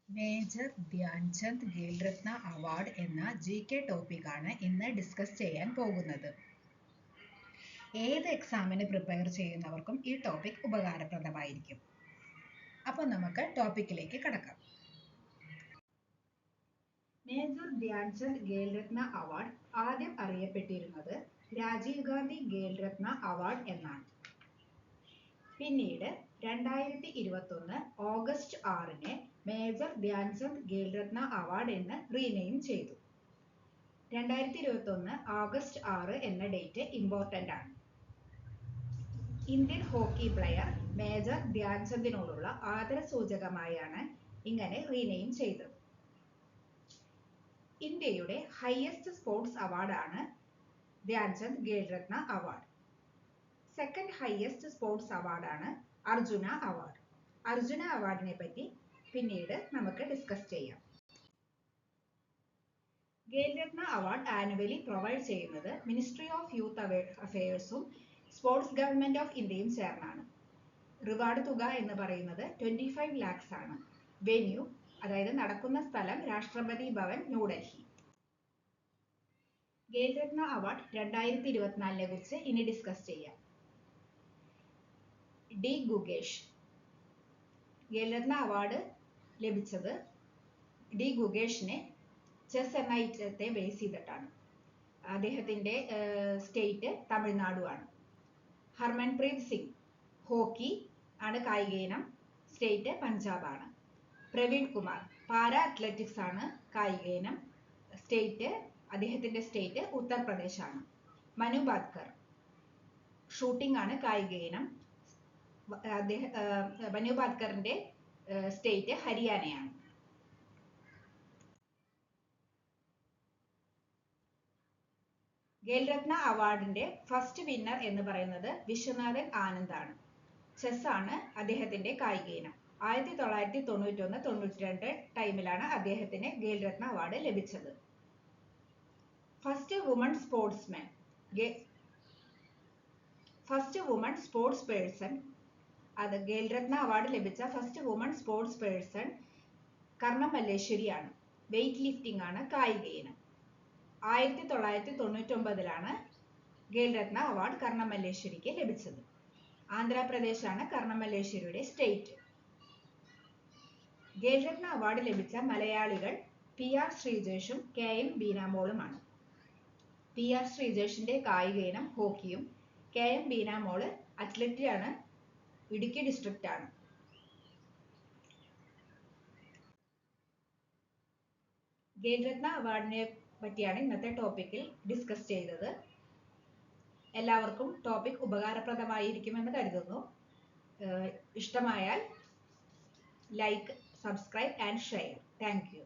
Major Dhyan Chand Khel Ratna award എന്ന GK ടോപ്പിക്കാണ് ഇന്ന് ഡിസ്കസ് ചെയ്യാൻ പോകുന്നത്. ഏത് എക്സാമിന് പ്രിപ്പയർ ചെയ്യുന്നവർക്കും ഈ ടോപ്പിക് ഉപകാരപ്രദമായിരിക്കും. അപ്പോൾ നമുക്ക് ടോപ്പിക്കിലേക്ക് കടക്കാം. മേജർ ധ്യാൻചന്ദ് ഖേൽരത്ന അവാർഡ് ആദ്യം അറിയപ്പെട്ടിരുന്നത് രാജീവ് ഗാന്ധി ഖേൽരത്ന അവാർഡ് എന്നാണ്. പിന്നീട് 2021 August 6 major Dhyan Chand Khel Ratna award എന്ന് റീനെയിം ചെയ്തു. 2021 ഓഗസ്റ്റ് 6 എന്ന ഡേറ്റ് ഇമ്പോർട്ടൻ്റ് ആണ്. ഇന്ത്യൻ ഹോക്കി പ്ലെയർ മേജർ ധ്യാൻചന്ദിനോടുള്ള ആദരസൂചകമായാണ് ഇങ്ങനെ റീനെയിം ചെയ്തത്. ഇന്ത്യയുടെ ഹയസ്റ്റ് സ്പോർട്സ് അവാർഡാണ് Dhyan Chand Khel Ratna award. Second highest sports അവാർഡാണ് അർജുന അവാർഡ്. അർജുന അവാർഡിനെ പറ്റി പിന്നീട് നമുക്ക് ഡിസ്കസ് ചെയ്യാം. ഖേൽരത്ന അവാർഡ് ആനുവലി പ്രൊവൈഡ് ചെയ്യുന്നത് മിനിസ്ട്രി ഓഫ് യൂത്ത് അഫയേഴ്സും സ്പോർട്സ് ഗവൺമെന്റ് ഓഫ് ഇന്ത്യയും ചേർന്നാണ്. റിവാർഡ് തുക എന്ന് പറയുന്നത് 25 lakhs ആണ്. വെന്യൂ അതായത് നടക്കുന്ന സ്ഥലം രാഷ്ട്രപതി ഭവൻ, ന്യൂഡൽഹി. ഖേൽരത്ന അവാർഡ് 2024 കുറിച്ച് ഇനി ഡിസ്കസ് ചെയ്യാം. ഡി ഗുഗേഷ്. ഖേൽരത്ന അവാർഡ് ലഭിച്ചത് ഡി ഗുഗേഷിനെ ചെസ് എന്ന ഐറ്റത്തെ ബേസ് ചെയ്തിട്ടാണ്. അദ്ദേഹത്തിന്റെ സ്റ്റേറ്റ് തമിഴ്നാടുമാണ്. ഹർമൻപ്രീത് സിംഗ് ഹോക്കി ആണ് കായിക ഇനം, സ്റ്റേറ്റ് പഞ്ചാബാണ്. പ്രവീൺ കുമാർ പാരാ അത്ലറ്റിക്സ് ആണ് കായിക ഇനം, അദ്ദേഹത്തിന്റെ സ്റ്റേറ്റ് ഉത്തർപ്രദേശാണ്. മനു ഭാക്കർ ഷൂട്ടിംഗ് ആണ് കായിക ഇനം, മനു ഭാക്കറിന്റെ സ്റ്റേറ്റ് ഹരിയാനയാണ്. ഖേൽരത്ന അവാർഡിന്റെ ഫസ്റ്റ് വിന്നർ എന്ന് പറയുന്നത് വിശ്വനാഥൻ ആനന്ദ് ആണ്. ചെസ് ആണ് അദ്ദേഹത്തിന്റെ കായിക ഇനം. 1991-92 ടൈമിലാണ് അദ്ദേഹത്തിന് ഖേൽരത്ന അവാർഡ് ലഭിച്ചത്. ഫസ്റ്റ് വുമൺ സ്പോർട്സ് പേഴ്സൺ അത് ഖേൽരത്ന അവാർഡ് ലഭിച്ച first woman sports person Karnam മല്ലേശ്വരിയാണ്. വെയ്റ്റ് ലിഫ്റ്റിംഗ് ആണ് കായിക ഇനം. 1999 ഖേൽരത്ന അവാർഡ് കർണം മല്ലേശ്വരിക്ക് ലഭിച്ചത്. ആന്ധ്രാപ്രദേശാണ് കർണം മല്ലേശ്വരിയുടെ സ്റ്റേറ്റ്. ഖേൽരത്ന അവാർഡ് ലഭിച്ച മലയാളികൾ PR ശ്രീജേഷും KM ബീനാമോളുമാണ്. PR ശ്രീജേഷിന്റെ കായിക ഇനം ഹോക്കിയും KM ബീനാമോള് അത്ലറ്റാണ്, ഇടുക്കി ഡിസ്ട്രിക്റ്റ് ആണ്. ഖേൽരത്ന അവാർഡിനെ പറ്റിയാണ് ഇന്നത്തെ ടോപ്പിക്കിൽ ഡിസ്കസ് ചെയ്തത്. എല്ലാവർക്കും ടോപ്പിക് ഉപകാരപ്രദമായിരിക്കുമെന്ന് കരുതുന്നു. ഇഷ്ടമായാൽ like, subscribe and share. Thank you.